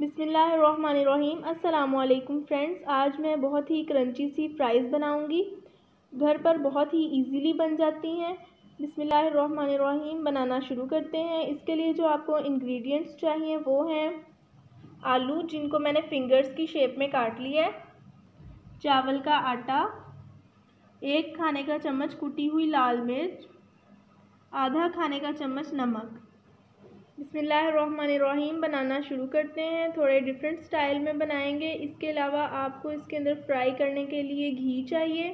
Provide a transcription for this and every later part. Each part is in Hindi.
बिस्मिल्लाहिर्रहमानिर्रहीम। अस्सलामुअलैकुम फ्रेंड्स, आज मैं बहुत ही क्रंची सी फ्राइज़ बनाऊंगी। घर पर बहुत ही इजीली बन जाती हैं। बिस्मिल्लाहिर्रहमानिर्रहीम, बनाना शुरू करते हैं। इसके लिए जो आपको इंग्रेडिएंट्स चाहिए वो हैं आलू, जिनको मैंने फिंगर्स की शेप में काट लिया है, चावल का आटा, 1 खाने का चम्मच कुटी हुई लाल मिर्च, आधा खाने का चम्मच नमक। बिस्मिल्लाहिर्रहमानिर्रहीम, बनाना शुरू करते हैं। थोड़े डिफरेंट स्टाइल में बनाएंगे। इसके अलावा आपको इसके अंदर फ्राई करने के लिए घी चाहिए।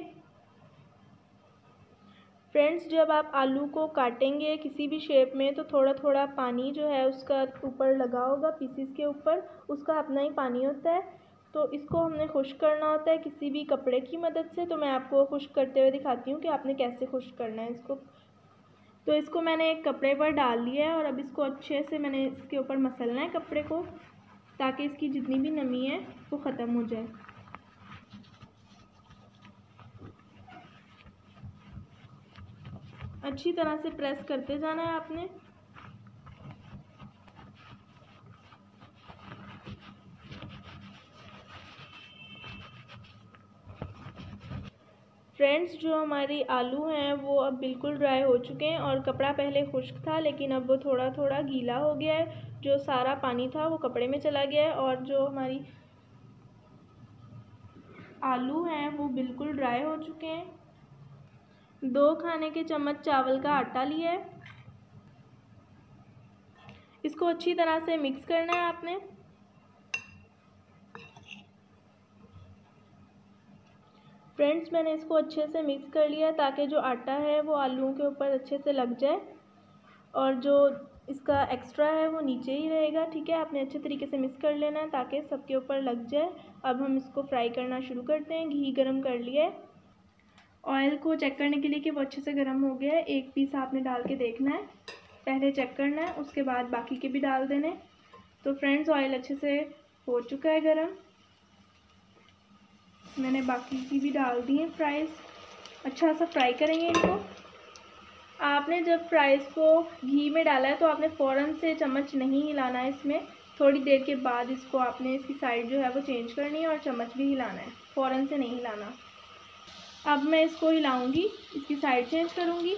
फ्रेंड्स, जब आप आलू को काटेंगे किसी भी शेप में तो थोड़ा थोड़ा पानी जो है उसका ऊपर लगा होगा, पीसीस के ऊपर, उसका अपना ही पानी होता है। तो इसको हमने खुश्क करना होता है किसी भी कपड़े की मदद से। तो मैं आपको खुश्क करते हुए दिखाती हूँ कि आपने कैसे खुश्क करना है इसको। तो इसको मैंने एक कपड़े पर डाल लिया है और अब इसको अच्छे से मैंने इसके ऊपर मसलना है कपड़े को, ताकि इसकी जितनी भी नमी है वो ख़त्म हो जाए। अच्छी तरह से प्रेस करते जाना है आपने। फ्रेंड्स, जो हमारी आलू हैं वो अब बिल्कुल ड्राई हो चुके हैं और कपड़ा पहले खुश्क था लेकिन अब वो थोड़ा थोड़ा गीला हो गया है। जो सारा पानी था वो कपड़े में चला गया है और जो हमारी आलू हैं वो बिल्कुल ड्राई हो चुके हैं। 2 खाने के चम्मच चावल का आटा लिया है, इसको अच्छी तरह से मिक्स करना है आपने। फ्रेंड्स, मैंने इसको अच्छे से मिक्स कर लिया ताकि जो आटा है वो आलूओं के ऊपर अच्छे से लग जाए और जो इसका एक्स्ट्रा है वो नीचे ही रहेगा। ठीक है, आपने अच्छे तरीके से मिक्स कर लेना है ताकि सबके ऊपर लग जाए। अब हम इसको फ्राई करना शुरू करते हैं। घी गरम कर लिया है। ऑयल को चेक करने के लिए कि वो अच्छे से गरम हो गया है, एक पीस आपने डाल के देखना है, पहले चेक करना है, उसके बाद बाकी के भी डाल देने। तो फ्रेंड्स, ऑयल अच्छे से हो चुका है गरम, मैंने बाकी की भी डाल दी है फ्राइज़। अच्छा सा फ्राई करेंगे इनको। आपने जब फ्राइज़ को घी में डाला है तो आपने फ़ौरन से चम्मच नहीं हिलाना है इसमें। थोड़ी देर के बाद इसको आपने इसकी साइड जो है वो चेंज करनी है और चम्मच भी हिलाना है, फ़ौरन से नहीं हिलाना। अब मैं इसको हिलाऊंगी, इसकी साइड चेंज करूंगी।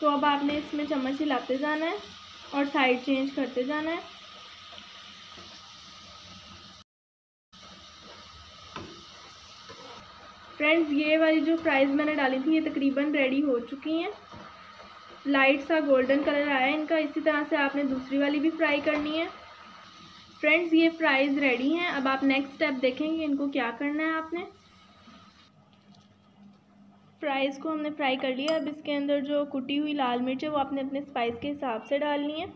तो अब आपने इसमें चम्मच हिलाते जाना है और साइड चेंज करते जाना है। फ्रेंड्स, ये वाली जो फ्राइज़ मैंने डाली थी ये तकरीबन रेडी हो चुकी हैं। लाइट सा गोल्डन कलर आया है इनका। इसी तरह से आपने दूसरी वाली भी फ्राई करनी है। फ्रेंड्स, ये फ्राइज़ रेडी हैं। अब आप नेक्स्ट स्टेप देखेंगे इनको क्या करना है आपने। फ्राइज़ को हमने फ्राई कर लिया। अब इसके अंदर जो कुटी हुई लाल मिर्च है वो आपने अपने स्पाइस के हिसाब से डालनी है।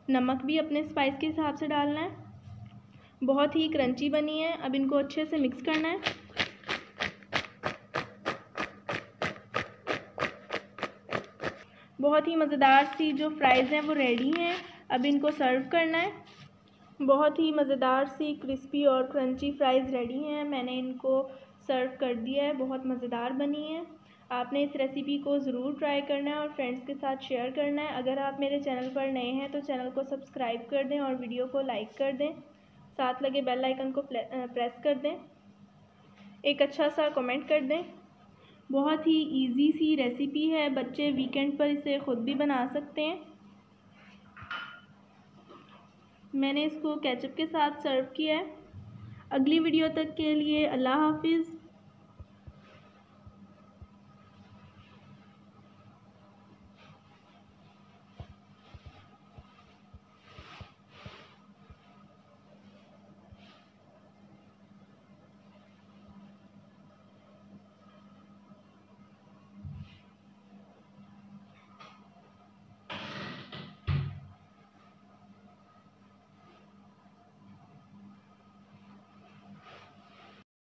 नमक भी अपने स्पाइस के हिसाब से डालना है। बहुत ही क्रंची बनी है। अब इनको अच्छे से मिक्स करना है। बहुत ही मज़ेदार सी जो फ्राइज़ हैं वो रेडी हैं। अब इनको सर्व करना है। बहुत ही मज़ेदार सी क्रिस्पी और क्रंची फ्राइज़ रेडी हैं। मैंने इनको सर्व कर दिया है। बहुत मज़ेदार बनी है। आपने इस रेसिपी को ज़रूर ट्राई करना है और फ्रेंड्स के साथ शेयर करना है। अगर आप मेरे चैनल पर नए हैं तो चैनल को सब्सक्राइब कर दें और वीडियो को लाइक कर दें। साथ लगे बेल आइकन को प्रेस कर दें। एक अच्छा सा कमेंट कर दें। बहुत ही इजी सी रेसिपी है। बच्चे वीकेंड पर इसे ख़ुद भी बना सकते हैं। मैंने इसको केचप के साथ सर्व किया है। अगली वीडियो तक के लिए अल्लाह हाफिज़।